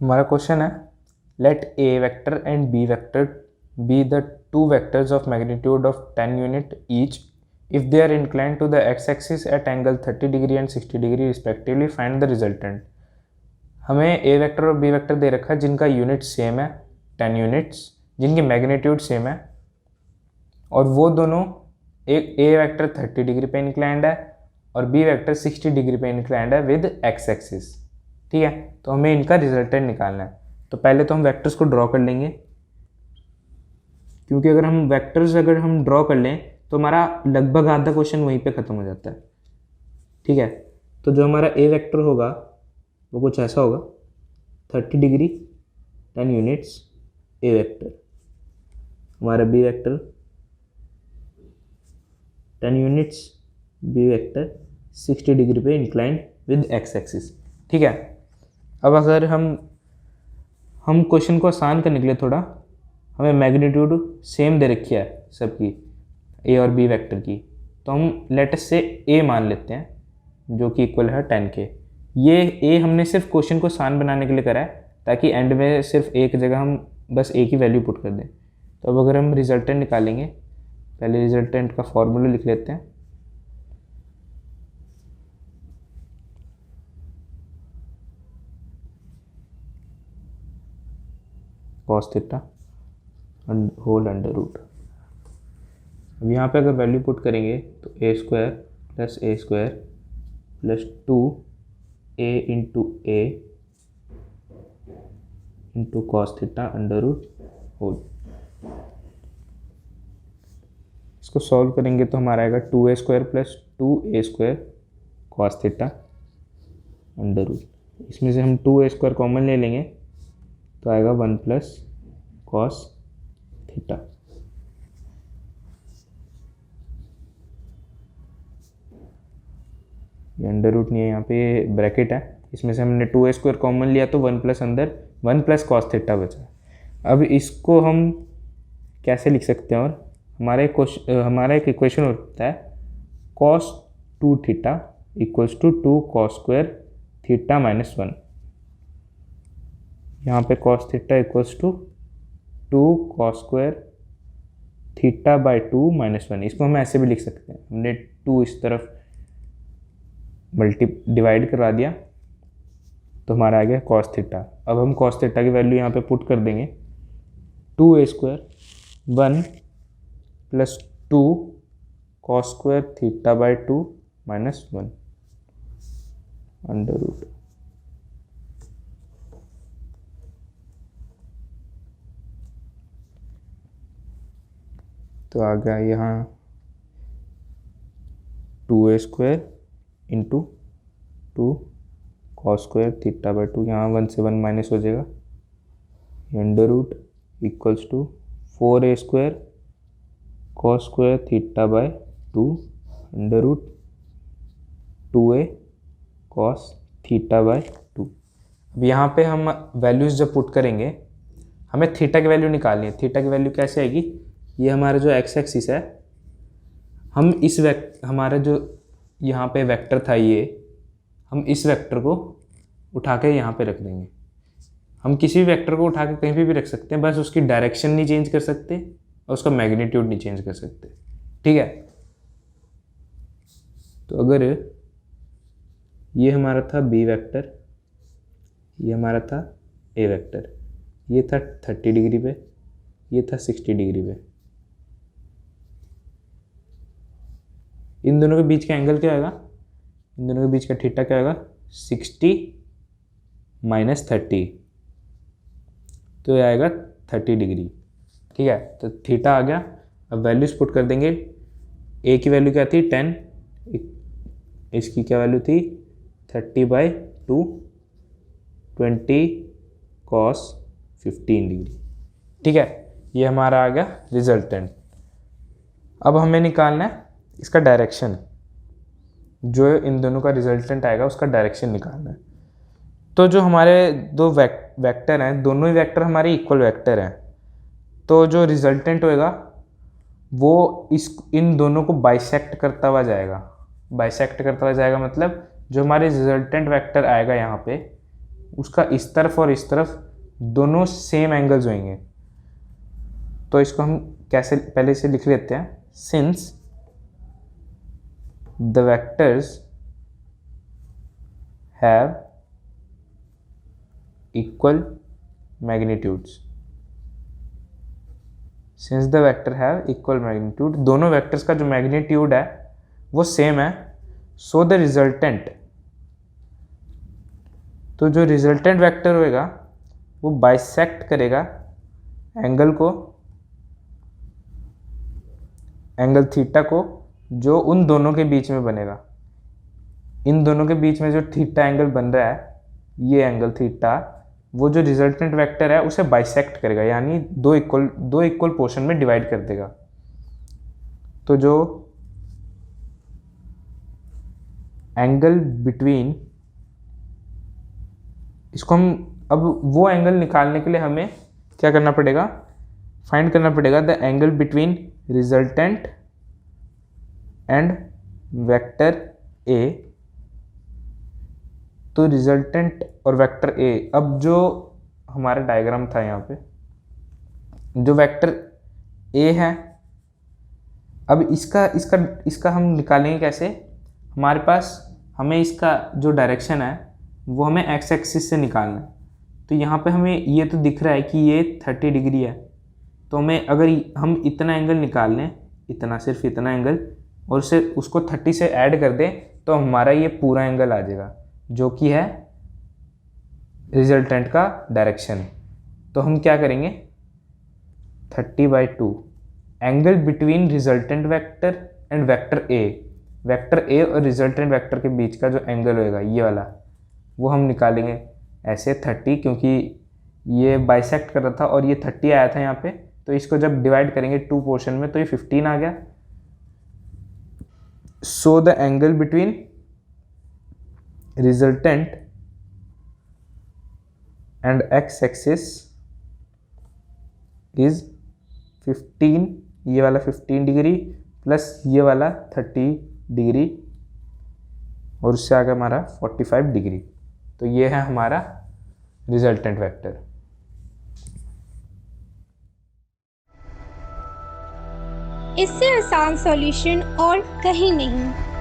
हमारा क्वेश्चन है let A vector and B vector be the two vectors of magnitude of 10 unit each if they are inclined to the X axis at angle 30 degree and 60 degree respectively find the resultant. हमें A vector और B vector दे रखा है जिनका unit same है 10 units, जिनकी magnitude same है और वो दोनों एक ए वेक्टर 30 डिग्री पे इंक्लाइंड है और बी वेक्टर 60 डिग्री पे इंक्लाइंड है विद एक्स एक्सिस। ठीक है, तो हमें इनका रिजल्टेंट निकालना है। तो पहले तो हम वेक्टर्स को ड्रॉ कर लेंगे, क्योंकि अगर हम वेक्टर्स ड्रॉ कर लें तो हमारा लगभग आधा क्वेश्चन वहीं पे ख़त्म हो जाता है। ठीक है, तो जो हमारा ए वेक्टर होगा वो कुछ ऐसा होगा 30 डिग्री 10 यूनिट्स ए वेक्टर, हमारा B vector 10 units B vector 60 degree पे इंक्लाइंड विद एक्स एक्सिस। ठीक है, अब अगर हम क्वेश्चन को आसान करने के लिए थोड़ा हमें मैग्नीट्यूड सेम दे रखी है सबकी ए और बी वेक्टर की, तो हम लेटेस्ट से ए मान लेते हैं जो कि इक्वल है 10 के। ये ए हमने सिर्फ क्वेश्चन को आसान बनाने के लिए करा है ताकि एंड में सिर्फ एक जगह हम बस ए की वैल्यू पुट कर दें। तो अब अगर हम रिजल्टेंट निकालेंगे, पहले रिजल्टेंट का फॉर्मूला लिख लेते हैं। Cos theta whole under root. अब यहाँ पे अगर वैल्यू पुट करेंगे तो a square plus 2a into cos theta under root whole. इसको सॉल्व करेंगे तो हमारा आएगा 2a square plus 2a square cos theta under root. इसमें से हम 2a स्क्वायर कॉमन ले लेंगे तो आएगा 1 प्लस कॉस थीटा। ये अंडर रूट नहीं है, यहाँ पे ब्रैकेट है, इसमें से हमने 2a स्क्वायर कॉमन लिया तो 1 प्लस अंदर 1 प्लस कॉस थीटा बचा। अब इसको हम कैसे लिख सकते हैं, और हमारा एक इक्वेशन होता है cos 2 theta equals to 2 cos square theta minus 1। यहाँ पे cos theta equals to 2 cos square theta by 2 minus 1। इसको हम ऐसे भी लिख सकते हैं, हमने 2 इस तरफ डिवाइड करवा दिया तो हमारा आ गया कॉस थीटा। अब हम कॉस थीटा की वैल्यू यहाँ पे पुट कर देंगे 2a square 1 plus 2 cos square theta by 2 minus 1 under root. तो आ गया यहाँ 2a square into 2 cos square theta by 2, यहाँ 1 से 1 माइनस हो जाएगा, under root equals to 4a square cos square theta by 2 under root 2a cos theta by 2। अब यहाँ पे हम वैल्यूज़ जब पुट करेंगे हमें थीटा की वैल्यू निकालनी है। थीटा की वैल्यू कैसे आएगी, ये हमारा जो एक्स एक्सिस है, हम इस हमारा जो यहाँ पे वेक्टर था ये, हम इस वेक्टर को उठा के यहाँ पे रख देंगे। हम किसी भी वेक्टर को उठा के कहीं भी रख सकते हैं, बस उसकी डायरेक्शन नहीं चेंज कर सकते और उसका मैग्नीट्यूड नहीं चेंज कर सकते। ठीक है, तो अगर ये हमारा था बी वेक्टर, ये हमारा था ए वेक्टर, ये था 30 डिग्री पे, ये था 60 डिग्री पे, इन दोनों के बीच का एंगल क्या आएगा, इन दोनों के बीच का थीटा क्या आएगा 60 माइनस 30, तो ये आएगा 30 डिग्री। ठीक है, तो थीटा आ गया। अब वैल्यूज पुट कर देंगे। ए की वैल्यू क्या थी 10, इसकी क्या वैल्यू थी 30 बाई 2 20 कॉस 15 डिग्री। ठीक है, ये हमारा आ गया रिजल्टेंट। अब हमें निकालना है इसका डायरेक्शन, जो इन दोनों का रिजल्टेंट आएगा उसका डायरेक्शन निकालना है। तो जो हमारे दो वेक्टर हैं, दोनों ही वेक्टर हमारे इक्वल वेक्टर हैं, तो जो रिजल्टेंट होएगा वो इन दोनों को बाइसेक्ट करता हुआ जाएगा। बाइसेक्ट करता हुआ जाएगा मतलब जो हमारे रिजल्टेंट वेक्टर आएगा यहाँ पे, उसका इस तरफ और इस तरफ दोनों सेम एंगल्स होंगे। तो इसको हम कैसे पहले से लिख लेते हैं, since the vectors have equal magnitudes, since the vector have equal magnitude, दोनों वेक्टर्स का जो मैग्नीट्यूड है वो सेम है, सो द रिजल्टेंट, तो जो रिजल्टेंट वेक्टर होएगा वो बाइसेक्ट करेगा एंगल को, एंगल थीटा को, जो उन दोनों के बीच में बनेगा। इन दोनों के बीच में जो थीटा एंगल बन रहा है, ये एंगल थीटा, वो जो रिजल्टेंट वेक्टर है उसे बाइसेक्ट करेगा, यानी दो इक्वल पोर्शन में डिवाइड कर देगा। तो जो एंगल बिटवीन, इसको हम अब वो एंगल निकालने के लिए हमें क्या करना पड़ेगा, फाइंड करना पड़ेगा the angle between resultant and vector A. तो रिजल्टेंट और वेक्टर ए, अब जो हमारा डायग्राम था यहाँ पे, जो वेक्टर ए है, अब इसका हम निकालेंगे कैसे, हमारे पास हमें इसका जो डायरेक्शन है वो हमें एक्स एक्सिस से निकालना है। तो यहाँ पे हमें ये तो दिख रहा है कि ये 30 डिग्री है, तो हमें अगर हम इतना एंगल निकाल लें, इतना, सिर्फ इतना एंगल, और उसे उसको 30 से ऐड कर दें, तो हमारा ये पूरा एंगल आ जाएगा जो कि है रिजल्टेंट का डायरेक्शन। तो हम क्या करेंगे, 30/2 angle between resultant vector and vector A और रिजल्टेंट वेक्टर के बीच का जो एंगल होएगा ये वाला, वो हम निकालेंगे ऐसे 30, क्योंकि ये बाइसेक्ट कर रहा था और ये 30 आया था यहाँ पे, तो इसको जब डिवाइड करेंगे 2 पोर्शन में तो ये 15 आ गया। So the angle between resultant and x axis is 15, ये वाला 15 डिग्री प्लस ये वाला 30 डिग्री, और उससे आगे हमारा 45 डिग्री। तो ये है हमारा रिजल्टेंट वेक्टर। इससे आसान सॉल्यूशन और कहीं नहीं।